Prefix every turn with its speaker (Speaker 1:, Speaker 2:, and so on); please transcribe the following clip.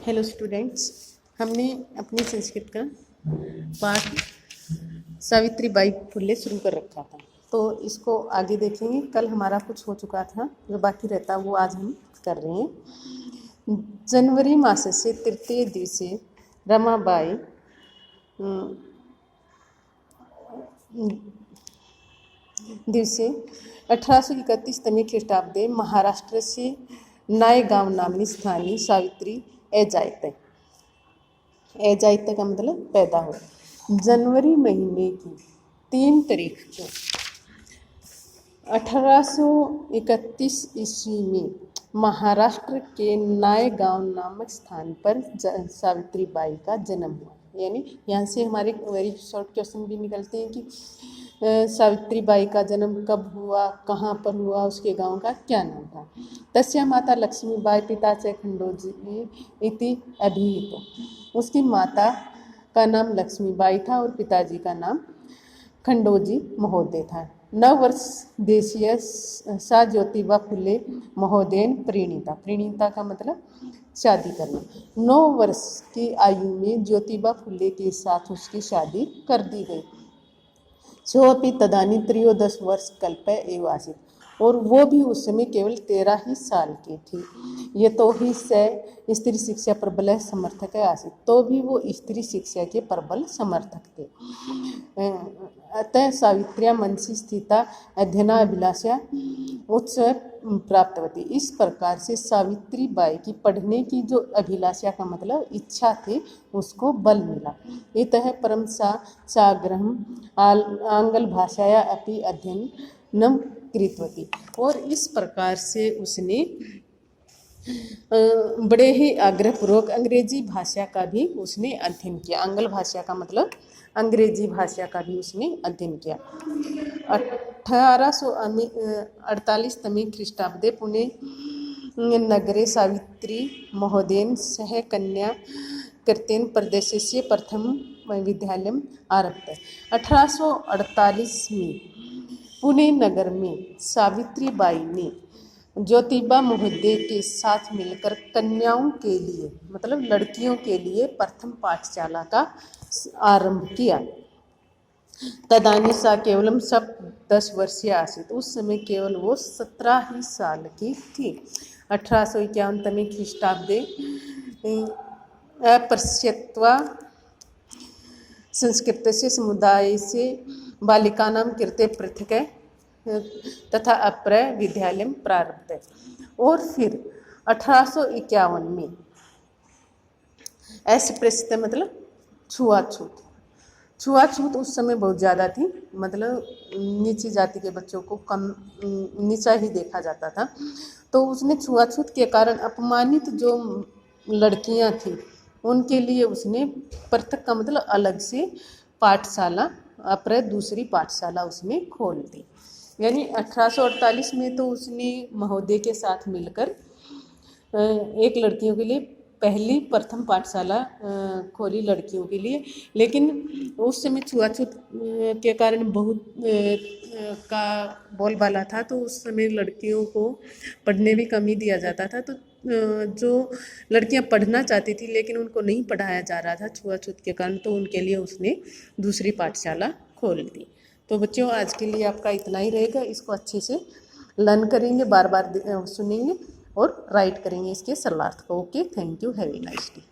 Speaker 1: Hello students, हमने अपनी संस्कृत का पाठ सावित्री बाई फुले शुरू कर रखा था, तो इसको आगे देखेंगे। कल हमारा कुछ हो चुका था, जो बाकी रहता वो आज हम कर रहे हैं। जनवरी मासस्य तृतीय दिवसे रमाबाई दिवसे 1831 ख्रीष्टाब्दे महाराष्ट्र से नायगांव नामनी स्थानीय सावित्री एजायते का मतलब पैदा हुआ। जनवरी महीने की 3 तारीख को 1831 ईस्वी में महाराष्ट्र के नायगांव नामक स्थान पर सावित्री बाई का जन्म हुआ। यानी यहाँ से हमारे वेरी शॉर्ट क्वेश्चन भी निकलते हैं कि सावित्री बाई का जन्म कब हुआ, कहाँ पर हुआ, उसके गांव का क्या नाम था। तस्या माता लक्ष्मीबाई पिता च खंडोजी इति अभिहित। उसकी माता का नाम लक्ष्मीबाई था और पिताजी का नाम खंडोजी महोदय था। 9 वर्ष देशीय सा ज्योतिबा फुले महोदयन प्रीणिता का मतलब शादी करना। 9 वर्ष की आयु में ज्योतिबा फुले के साथ उसकी शादी कर दी गई। सोपि तदानी 13 वर्ष कल्प एव आसीत, और वो भी उस समय केवल 13 ही साल की थी। ये तो ही से स्त्री शिक्षा प्रबल समर्थक आसीत, तो भी वो स्त्री शिक्षा के प्रबल समर्थक थे। अतः सावित्र्या मनसी स्थिता अध्ययनाभिलाषा उत्सव प्राप्तवती। इस प्रकार से सावित्री बाई की पढ़ने की जो अभिलाषा का मतलब इच्छा थी, उसको बल मिला। इतः परम साग्रहम आंग्ल भाषाया अपि अध्ययनम कृतवती, और इस प्रकार से उसने बड़े ही आग्रहपूर्वक अंग्रेजी भाषा का भी उसने अध्ययन किया। आंग्ल भाषा का मतलब अंग्रेजी भाषा का भी उसने अध्ययन किया। 1848 ख्रीष्टाब्दे पुणे नगरे सावित्री महोदयेन सह कन्या कृतेन प्रदेशस्य प्रथम विद्यालयम् आरब्ध। 1848 में पुणे नगर में सावित्री बाई ने ज्योतिबा महोदय के साथ मिलकर कन्याओं के लिए मतलब लड़कियों के लिए प्रथम पाठशाला का आरंभ किया। तदानी सा केवलम 10 वर्षीय आसीत, उस समय केवल वो 17 ही साल की थी। 1851 ख्रीष्टाब्दे अपश्यत्वा संस्कृतस्य समुदायस्य बालिकानां कृते पृथक् तथा अप्र विद्यालय प्रारब्ध। और फिर 1851 में अस्पृश्यता मतलब छुआछूत उस समय बहुत ज़्यादा थी। मतलब नीची जाति के बच्चों को कम नीचा ही देखा जाता था। तो उसने छुआछूत के कारण अपमानित जो लड़कियां थी उनके लिए उसने पृथक का मतलब अलग से पाठशाला अपर दूसरी पाठशाला उसने खोल दी। यानी 1848 में तो उसने महोदय के साथ मिलकर एक लड़कियों के लिए पहली प्रथम पाठशाला खोली लड़कियों के लिए, लेकिन उस समय छुआछूत के कारण बहुत का बोलबाला था। तो उस समय लड़कियों को पढ़ने भी कम ही दिया जाता था। तो जो लड़कियां पढ़ना चाहती थी लेकिन उनको नहीं पढ़ाया जा रहा था छुआछूत के कारण, तो उनके लिए उसने दूसरी पाठशाला खोल दी। तो बच्चों, आज के लिए आपका इतना ही रहेगा। इसको अच्छे से लर्न करेंगे, बार बार सुनेंगे और राइट करेंगे इसके सरलार्थ को। Okay, thank you, have a nice day.